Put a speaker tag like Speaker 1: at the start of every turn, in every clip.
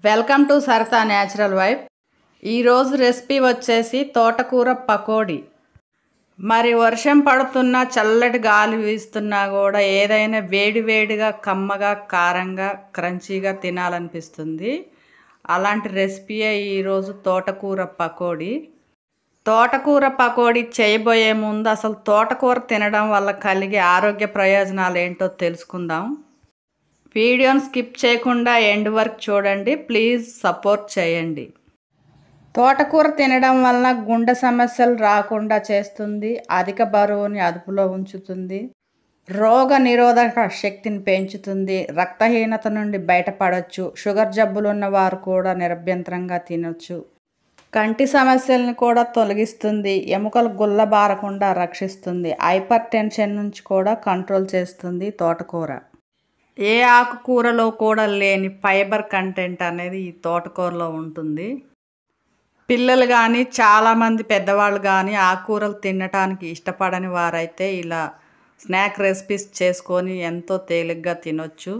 Speaker 1: Welcome to Saritha natural wife. ఈరోజు recipe వచ్చేసి తోటకూర పకోడీ. మరి వర్షం పడుతున్నా చల్లటి గాలి వీస్తున్నా కూడా ఏదైనా వేడివేడిగా కమ్మగా కారంగా క్రంచీగా తినాలనిపిస్తుంది. అలాంటి రెసిపీయే ఈరోజు తోటకూర పకోడీ. తోటకూర పకోడీ చేయబోయే ముందు అసలు తోటకూర తినడం వల్ల కలిగే ఆరోగ్య ప్రయోజనాలు ఏంటో తెలుసుకుందాం. వీడియోని స్కిప్ చేయకుండా ఎండ్ వరకు చూడండి. ప్లీజ్ సపోర్ట్ చేయండి. తోటకూర తినడం వలన గుండె సమస్యలు రాకుండా చేస్తుంది, అధిక బరువుని అదుపులో ఉంచుతుంది, రోగ నిరోధక శక్తిని పెంచుతుంది, రక్తహీనత నుండి బయటపడవచ్చు, షుగర్ జబ్బులు ఉన్నవారు కూడా నిరభ్యంతరంగా తినొచ్చు, కంటి సమస్యలను కూడా తొలగిస్తుంది, ఎముకలు గుల్లబారకుండా రక్షిస్తుంది, హైపర్ టెన్షన్ నుంచి కూడా కంట్రోల్ చేస్తుంది. తోటకూర ఏ ఆకుకూరలో కూడా లేని ఫైబర్ కంటెంట్ అనేది ఈ తోటకూరలో ఉంటుంది. పిల్లలు కానీ చాలామంది పెద్దవాళ్ళు కానీ ఆకుకూరలు తినటానికి ఇష్టపడని వారైతే ఇలా స్నాక్ రెసిపీస్ చేసుకొని ఎంతో తేలిగ్గా తినొచ్చు.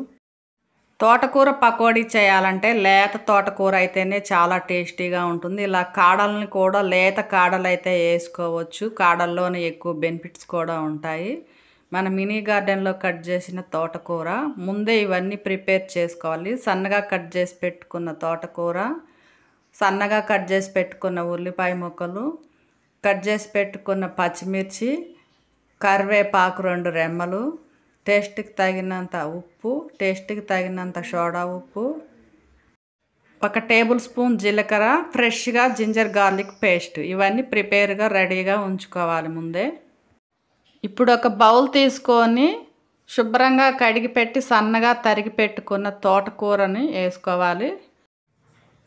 Speaker 1: తోటకూర పకోడీ చేయాలంటే లేత తోటకూర అయితేనే చాలా టేస్టీగా ఉంటుంది. ఇలా కాడల్ని కూడా లేత కాడలు అయితే వేసుకోవచ్చు. కాడల్లోనే ఎక్కువ బెనిఫిట్స్ కూడా ఉంటాయి. మన మినీ గార్డెన్లో కట్ చేసిన తోటకూర ముందే ఇవన్నీ ప్రిపేర్ చేసుకోవాలి. సన్నగా కట్ చేసి పెట్టుకున్న తోటకూర, సన్నగా కట్ చేసి పెట్టుకున్న ఉల్లిపాయ ముక్కలు, కట్ చేసి పెట్టుకున్న పచ్చిమిర్చి, కరివేపాకు 2 రెమ్మలు, టేస్ట్కి తగినంత ఉప్పు, టేస్ట్కి తగినంత సోడా ఉప్పు, 1 టేబుల్ స్పూన్ జీలకర్ర, ఫ్రెష్గా జింజర్ గార్లిక్ పేస్ట్, ఇవన్నీ ప్రిపేర్గా రెడీగా ఉంచుకోవాలి ముందే. ఇప్పుడు ఒక బౌల్ తీసుకొని శుభ్రంగా కడిగి పెట్టి సన్నగా తరిగి పెట్టుకున్న తోటకూరని వేసుకోవాలి.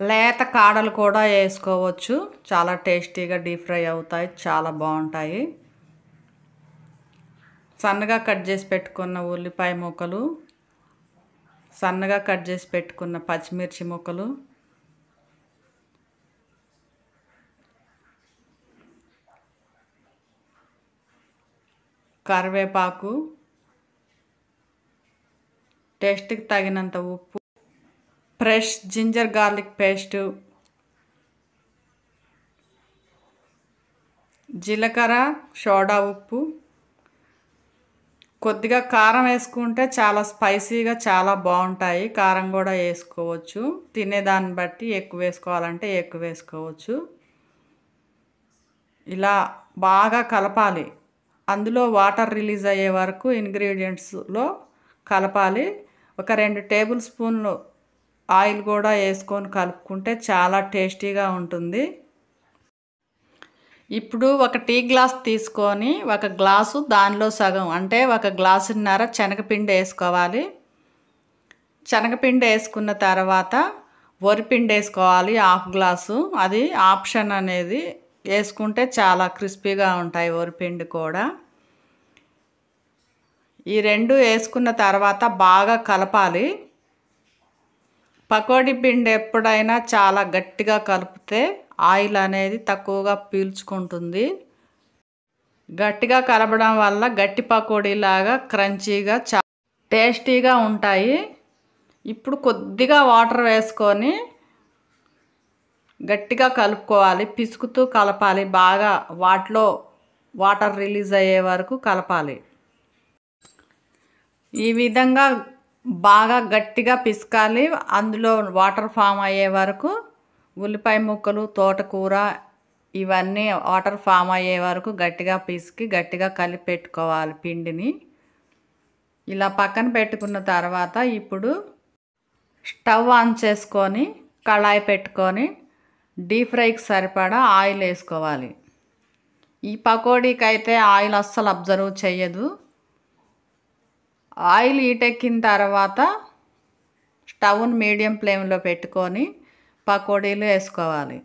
Speaker 1: లేత కాడలు కూడా వేసుకోవచ్చు. చాలా టేస్టీగా డీప్ ఫ్రై అవుతాయి, చాలా బాగుంటాయి. సన్నగా కట్ చేసి పెట్టుకున్న ఉల్లిపాయ ముక్కలు, సన్నగా కట్ చేసి పెట్టుకున్న పచ్చిమిర్చి ముక్కలు, కరివేపాకు, టేస్ట్కి తగినంత ఉప్పు, ఫ్రెష్ జింజర్ గార్లిక్ పేస్టు, జీలకర్ర, సోడా ఉప్పు, కొద్దిగా కారం వేసుకుంటే చాలా స్పైసీగా చాలా బాగుంటాయి. కారం కూడా వేసుకోవచ్చు, తినేదాన్ని బట్టి ఎక్కువ వేసుకోవాలంటే ఎక్కువ వేసుకోవచ్చు. ఇలా బాగా కలపాలి. అందులో వాటర్ రిలీజ్ అయ్యే వరకు ఇంగ్రీడియంట్స్లో కలపాలి. ఒక 2 టేబుల్ స్పూన్లు ఆయిల్ కూడా వేసుకొని కలుపుకుంటే చాలా టేస్టీగా ఉంటుంది. ఇప్పుడు 1 టీ గ్లాస్ తీసుకొని 1 గ్లాసు దానిలో సగం అంటే 1 గ్లాసున్నర శనగపిండి వేసుకోవాలి. శనగపిండి వేసుకున్న తర్వాత వరిపిండి వేసుకోవాలి 1/2 గ్లాసు. అది ఆప్షన్ అనేది, వేసుకుంటే చాలా క్రిస్పీగా ఉంటాయి వరిపిండి కూడా. ఈ 2 వేసుకున్న తర్వాత బాగా కలపాలి. పకోడీ పిండి ఎప్పుడైనా చాలా గట్టిగా కలిపితే ఆయిల్ అనేది తక్కువగా పీల్చుకుంటుంది. గట్టిగా కలపడం వల్ల గట్టి పకోడీలాగా క్రంచీగా టేస్టీగా ఉంటాయి. ఇప్పుడు కొద్దిగా వాటర్ వేసుకొని గట్టిగా కలుపుకోవాలి. పిసుకుతూ కలపాలి. బాగా వాటిలో వాటర్ రిలీజ్ అయ్యే వరకు కలపాలి. ఈ విధంగా బాగా గట్టిగా పిసకాలి. అందులో వాటర్ ఫామ్ అయ్యే వరకు ఉల్లిపాయ ముక్కలు, తోటకూర ఇవన్నీ వాటర్ ఫామ్ అయ్యే వరకు గట్టిగా పిసికి గట్టిగా కలిపి పెట్టుకోవాలి పిండిని. ఇలా పక్కన పెట్టుకున్న తర్వాత ఇప్పుడు స్టవ్ ఆన్ చేసుకొని కళాయి పెట్టుకొని డీప్ ఫ్రైకి సరిపడా ఆయిల్ వేసుకోవాలి. ఈ పకోడీకి అయితే ఆయిల్ అస్సలు అబ్జర్వ్ చేయదు. ఆయిల్ హీటెక్కిన తర్వాత స్టవ్ని మీడియం ఫ్లేమ్లో పెట్టుకొని పకోడీలు వేసుకోవాలి.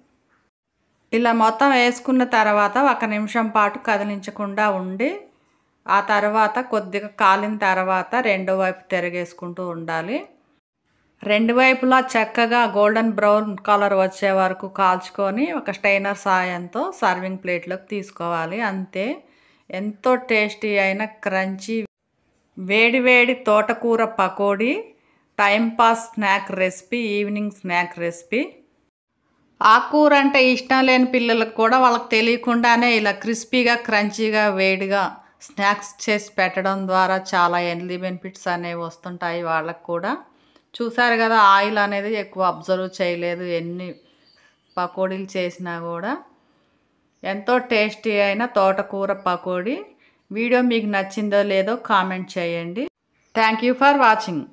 Speaker 1: ఇలా మొత్తం వేసుకున్న తర్వాత 1 నిమిషం పాటు కదిలించకుండా ఉండి ఆ తర్వాత కొద్దిగా కాలిన తర్వాత రెండో వైపు తిరగేసుకుంటూ ఉండాలి. 2 వైపులా చక్కగా గోల్డెన్ బ్రౌన్ కలర్ వచ్చే వరకు కాల్చుకొని ఒక స్టైనర్ సాయంతో సర్వింగ్ ప్లేట్లోకి తీసుకోవాలి. అంతే, ఎంతో టేస్టీ అయిన క్రంచీ వేడివేడి తోటకూర pakodi time pass snack recipe, evening snack recipe. ఆకుకూర అంటే ఇష్టం లేని పిల్లలకు కూడా వాళ్ళకి తెలియకుండానే ఇలా క్రిస్పీగా, క్రంచీగా, వేడిగా స్నాక్స్ చేసి పెట్టడం ద్వారా చాలా హెల్తీ బెనిఫిట్స్ అనేవి వస్తుంటాయి వాళ్ళకు కూడా. చూసారు కదా, ఆయిల్ అనేది ఎక్కువ అబ్జర్వ్ చేయలేదు. ఎన్ని పకోడీలు చేసినా కూడా ఎంతో టేస్టీ అయిన తోటకూర పకోడీ. వీడియో మీకు నచ్చిందో లేదో కామెంట్ చేయండి. Thank you for watching.